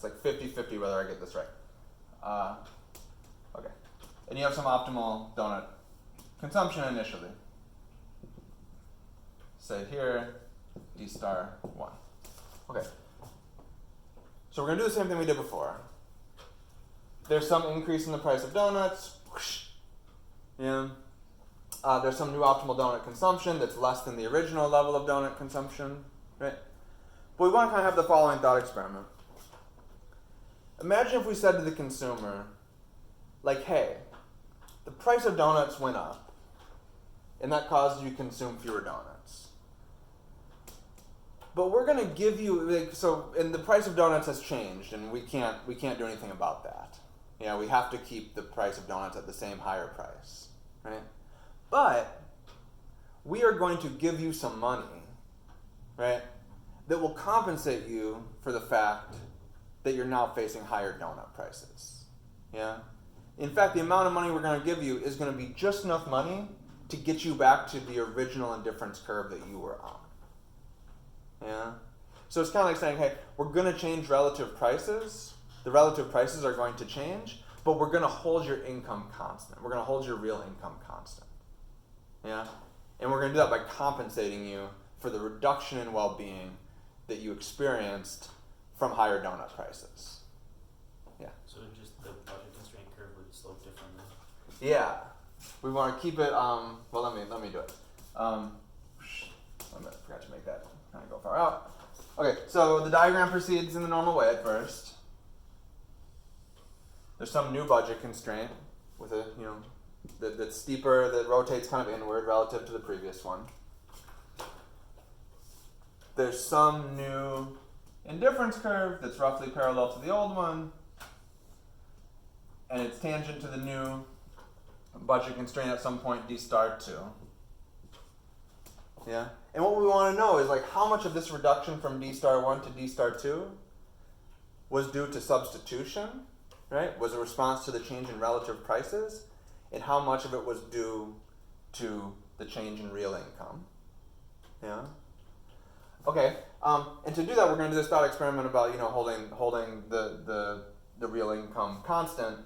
It's like 50-50 whether I get this right. Okay. And you have some optimal donut consumption initially. Say here, D star 1. Okay. So we're going to do the same thing we did before. There's some increase in the price of donuts. Whoosh. Yeah. There's some new optimal donut consumption that's less than the original level of donut consumption, right? But we want to kind of have the following thought experiment. Imagine if we said to the consumer, like, hey, the price of donuts went up, and that caused you to consume fewer donuts. But we're going to give you, and the price of donuts has changed, and we can't do anything about that. You know, we have to keep the price of donuts at the same higher price, right? But we are going to give you some money, right, that will compensate you for the fact that you're now facing higher donut prices. Yeah? In fact, the amount of money we're going to give you is going to be just enough money to get you back to the original indifference curve that you were on. Yeah? So it's kind of like saying, hey, we're going to change relative prices. The relative prices are going to change, but we're going to hold your income constant. We're going to hold your real income constant. Yeah? And we're going to do that by compensating you for the reduction in well-being that you experienced from higher donut prices. Yeah? So just the budget constraint curve would slope differently? Yeah. We want to keep it, well, let me do it. I forgot to make that kind of go far out. Okay, so the diagram proceeds in the normal way at first. There's some new budget constraint with a, that's steeper, that rotates kind of inward relative to the previous one. There's some new indifference curve that's roughly parallel to the old one, and it's tangent to the new budget constraint at some point D star 2. Yeah? And what we want to know is like how much of this reduction from D star 1 to D star 2 was due to substitution, right? Was a response to the change in relative prices, and how much of it was due to the change in real income. Yeah? Okay, and to do that, we're going to do this thought experiment about holding the real income constant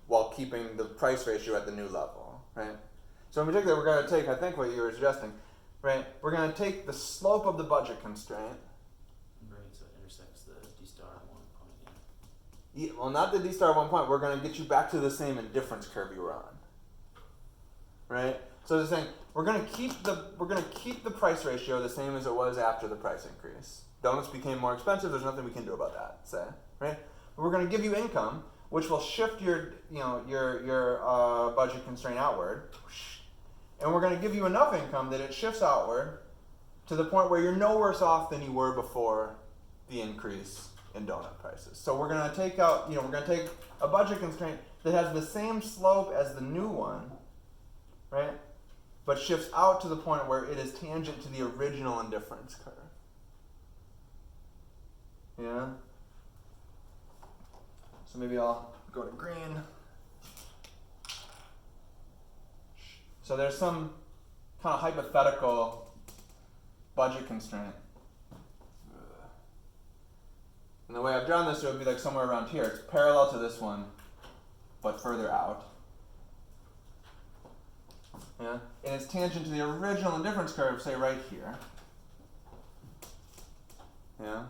while keeping the price ratio at the new level, right? So in particular, we're going to take, I think what you were suggesting, right? We're going to take the slope of the budget constraint. And bring it so it intersects the D star 1 point again. Yeah, well, not the D star 1 point. We're going to get you back to the same indifference curve you were on, right? So it's saying we're going to keep the price ratio the same as it was after the price increase. Donuts became more expensive. There's nothing we can do about that. Say, right? But we're going to give you income, which will shift your budget constraint outward, and we're going to give you enough income that it shifts outward to the point where you're no worse off than you were before the increase in donut prices. So we're going to take out, we're going to take a budget constraint that has the same slope as the new one, right? But shifts out to the point where it is tangent to the original indifference curve. Yeah? So maybe I'll go to green. So there's some kind of hypothetical budget constraint. And the way I've drawn this, it would be like somewhere around here. It's parallel to this one, but further out. Yeah? And it's tangent to the original indifference curve, say right here. Yeah?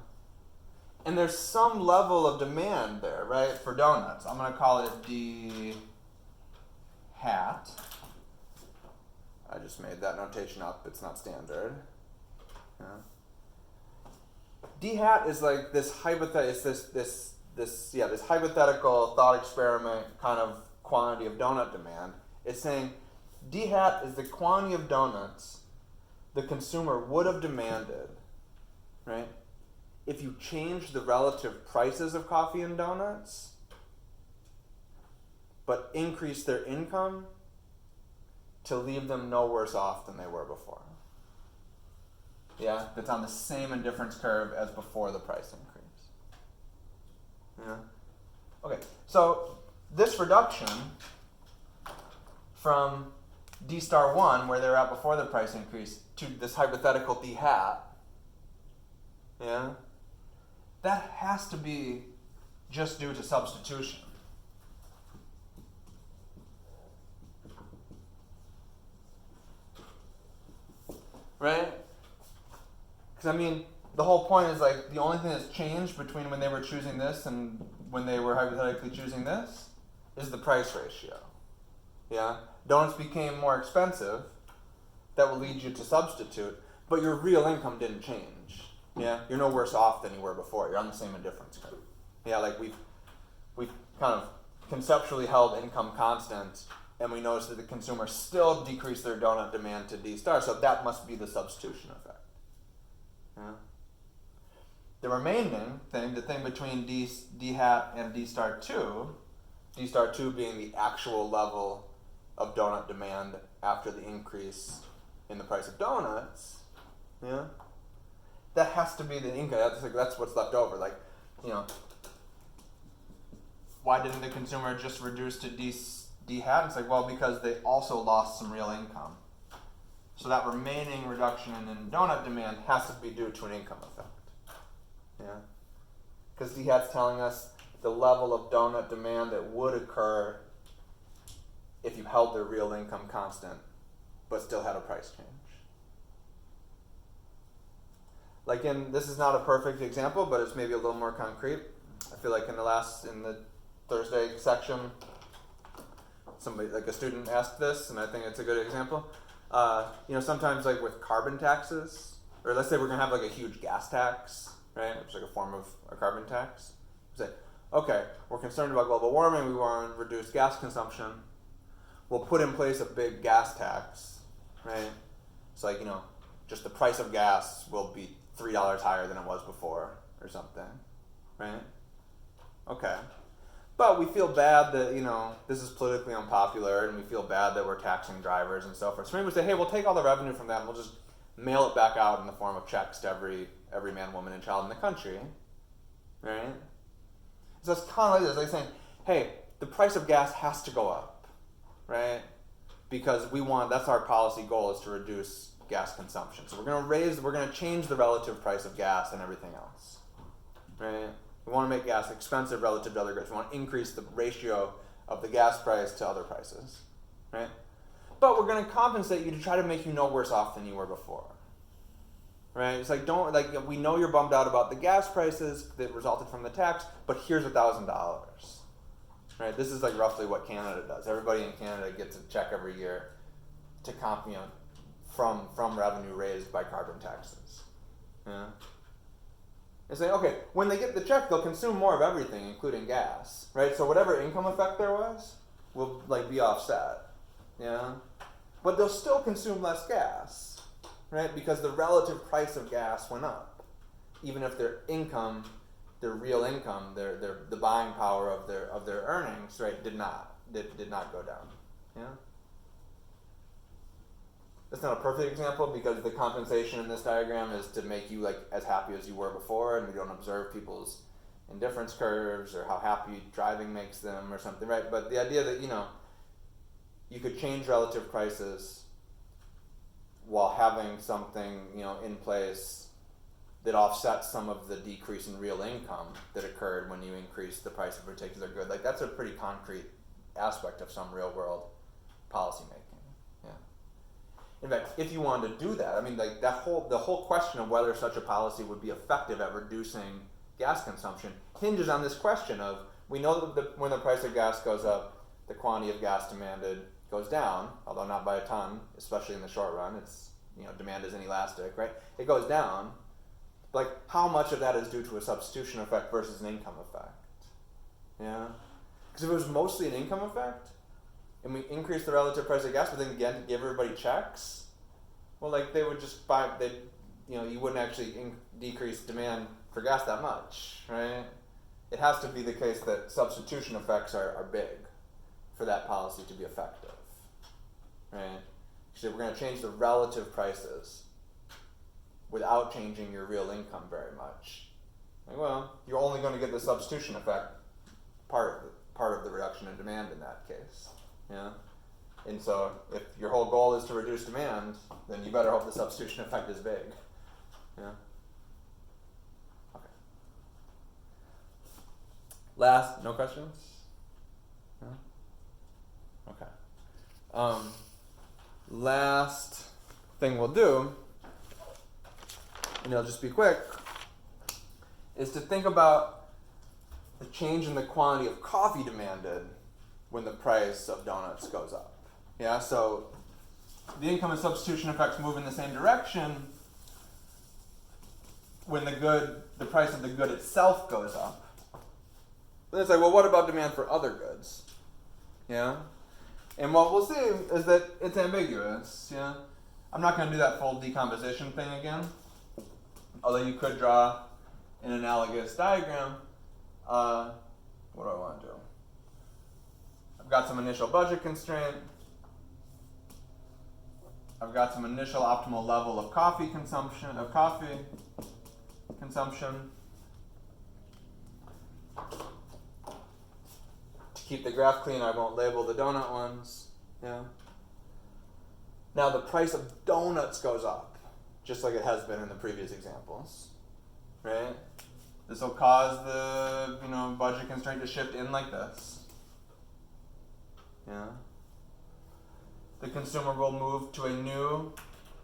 And there's some level of demand there, right, for donuts. I'm going to call it D hat. I just made that notation up. It's not standard. Yeah. D hat is like this this hypothetical thought experiment kind of quantity of donut demand. It's saying D hat is the quantity of donuts the consumer would have demanded, right, if you change the relative prices of coffee and donuts, but increase their income to leave them no worse off than they were before. Yeah, that's on the same indifference curve as before the price increase. Yeah. Okay, so this reduction from D star 1, where they were at before the price increase, to this hypothetical D hat, yeah, that has to be just due to substitution. Right? Because I mean, the whole point is like the only thing that's changed between when they were choosing this and when they were hypothetically choosing this is the price ratio. Yeah? Donuts became more expensive. That will lead you to substitute, but your real income didn't change. Yeah? You're no worse off than you were before. You're on the same indifference curve. Yeah, like we've kind of conceptually held income constant, and we noticed that the consumer still decreased their donut demand to D star, so that must be the substitution effect. Yeah? The remaining thing, the thing between D hat and D star 2 being the actual level of donut demand after the increase in the price of donuts, yeah, that has to be the income. That's what's left over. Like, you know, why didn't the consumer just reduce to D hat? It's like, well, because they also lost some real income. So that remaining reduction in donut demand has to be due to an income effect. Yeah, because D hat's telling us the level of donut demand that would occur if you held their real income constant, but still had a price change. Like this is not a perfect example, but it's maybe a little more concrete. I feel like in the Thursday section, somebody, like a student asked this, and I think it's a good example. Sometimes like with carbon taxes, or let's say we're gonna have like a huge gas tax, right? Which is like a form of a carbon tax. Say, okay, we're concerned about global warming, we want to reduce gas consumption. We'll put in place a big gas tax, right? It's like, just the price of gas will be $3 higher than it was before or something, right? Okay. But we feel bad that, this is politically unpopular, and we feel bad that we're taxing drivers and so forth. So maybe we say, hey, we'll take all the revenue from that and we'll just mail it back out in the form of checks to every man, woman, and child in the country, right? So it's kind of like this, like saying, hey, the price of gas has to go up. Right? Because that's our policy goal, is to reduce gas consumption. So we're going to change the relative price of gas and everything else. Right? We want to make gas expensive relative to other goods. We want to increase the ratio of the gas price to other prices. Right? But we're going to compensate you to try to make you no worse off than you were before. Right? It's like, we know you're bummed out about the gas prices that resulted from the tax, but here's $1,000. Right, this is like roughly what Canada does. Everybody in Canada gets a check every year to from revenue raised by carbon taxes. Yeah. It's like, okay, when they get the check, they'll consume more of everything, including gas. Right? So whatever income effect there was will be offset. Yeah. But they'll still consume less gas. Right? Because the relative price of gas went up. Even if their income, their real income, the buying power of their earnings, right, did not go down. Yeah. That's not a perfect example because the compensation in this diagram is to make you like as happy as you were before, and we don't observe people's indifference curves or how happy driving makes them or something, right? But the idea that you could change relative prices while having something in place that offsets some of the decrease in real income that occurred when you increased the price of a particular good. Like, that's a pretty concrete aspect of some real world policy making. Yeah. In fact, if you wanted to do that, I mean, like the whole question of whether such a policy would be effective at reducing gas consumption hinges on this question of, we know that when the price of gas goes up, the quantity of gas demanded goes down, although not by a ton, especially in the short run. It's, demand is inelastic, right? It goes down. Like, how much of that is due to a substitution effect versus an income effect? Yeah? Because if it was mostly an income effect, and we increase the relative price of gas, but then again, give everybody checks, well, like, they would just buy, you wouldn't actually decrease demand for gas that much, right? It has to be the case that substitution effects are big for that policy to be effective, right? So we're going to change the relative prices without changing your real income very much. Like, well, you're only going to get the substitution effect part of the reduction in demand in that case. Yeah. And so if your whole goal is to reduce demand, then you better hope the substitution effect is big. Yeah. Okay. No questions? No? Okay. Last thing we'll do, and it'll just be quick, is to think about the change in the quantity of coffee demanded when the price of donuts goes up. Yeah, so the income and substitution effects move in the same direction when the price of the good itself goes up. Then it's like, well, what about demand for other goods? Yeah? And what we'll see is that it's ambiguous. Yeah? I'm not going to do that full decomposition thing again, although you could draw an analogous diagram. What do I want to do? I've got some initial budget constraint. I've got some initial optimal level of coffee consumption. To keep the graph clean, I won't label the donut ones. Yeah. Now the price of donuts goes up, just like it has been in the previous examples, right? This will cause the budget constraint to shift in like this. Yeah. The consumer will move to a new